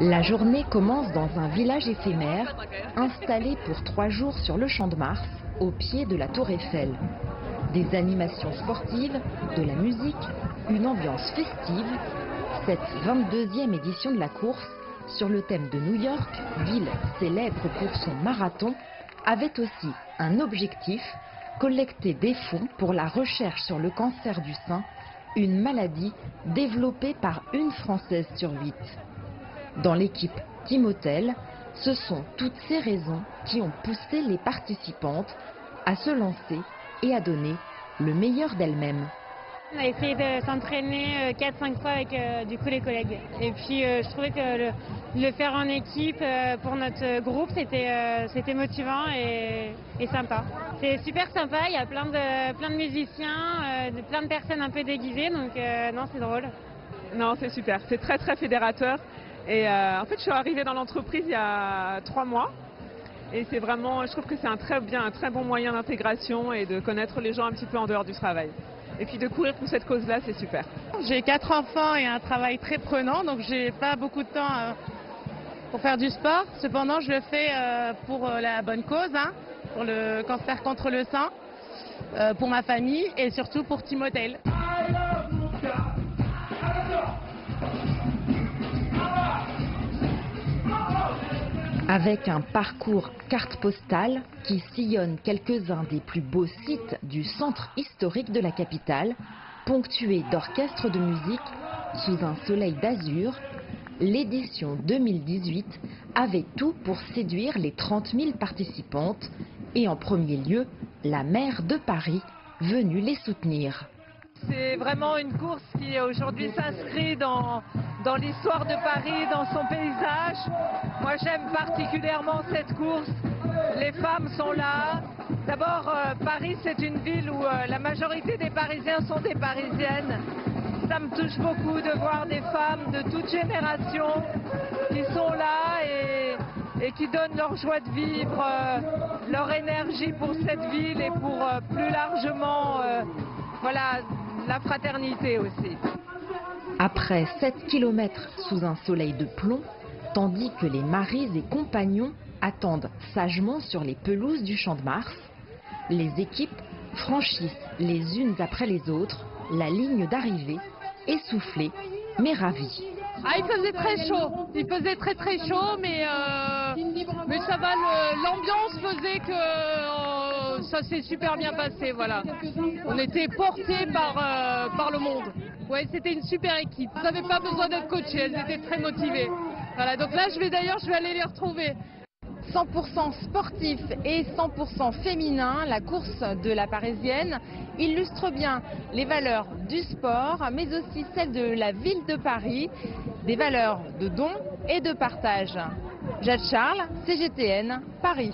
La journée commence dans un village éphémère, installé pour 3 jours sur le Champ de Mars, au pied de la Tour Eiffel. Des animations sportives, de la musique, une ambiance festive. Cette 22e édition de la course, sur le thème de New York, ville célèbre pour son marathon, avait aussi un objectif, collecter des fonds pour la recherche sur le cancer du sein, une maladie développée par une Française sur 8. Dans l'équipe Timothée, ce sont toutes ces raisons qui ont poussé les participantes à se lancer et à donner le meilleur d'elles-mêmes. On a essayé de s'entraîner 4-5 fois avec du coup les collègues. Et puis je trouvais que le faire en équipe pour notre groupe c'était motivant et sympa. C'est super sympa, il y a plein de musiciens, plein de personnes un peu déguisées, donc non, c'est drôle. Non, c'est super, c'est très très fédérateur. Et en fait, je suis arrivée dans l'entreprise il y a 3 mois. Et c'est vraiment, je trouve que c'est un très bon moyen d'intégration et de connaître les gens un petit peu en dehors du travail. Et puis de courir pour cette cause-là, c'est super. J'ai 4 enfants et un travail très prenant, donc j'ai pas beaucoup de temps pour faire du sport. Cependant, je le fais pour la bonne cause, pour le cancer contre le sein, pour ma famille et surtout pour Timothée. Avec un parcours carte postale qui sillonne quelques-uns des plus beaux sites du centre historique de la capitale, ponctué d'orchestres de musique sous un soleil d'azur, l'édition 2018 avait tout pour séduire les 30 000 participantes et en premier lieu, la maire de Paris venue les soutenir. C'est vraiment une course qui aujourd'hui s'inscrit dans l'histoire de Paris, dans son paysage. Moi j'aime particulièrement cette course. Les femmes sont là. D'abord, Paris c'est une ville où la majorité des Parisiens sont des Parisiennes. Ça me touche beaucoup de voir des femmes de toute génération qui sont là et qui donnent leur joie de vivre, leur énergie pour cette ville et pour plus largement voilà, la fraternité aussi. Après 7 km sous un soleil de plomb, tandis que les maris et compagnons attendent sagement sur les pelouses du Champ de Mars, les équipes franchissent les unes après les autres la ligne d'arrivée, essoufflées mais ravies. Il faisait très chaud, il faisait très chaud, mais ça va, l'ambiance faisait que ça s'est super bien passé, voilà. On était portés par le monde. Ouais, c'était une super équipe. Ils n'avaient pas besoin d'être coachés, elles étaient très motivées. Voilà, donc là je vais aller les retrouver. 100% sportif et 100% féminin, la course de la Parisienne illustre bien les valeurs du sport, mais aussi celles de la ville de Paris, des valeurs de don et de partage. Jade Charles, CGTN, Paris.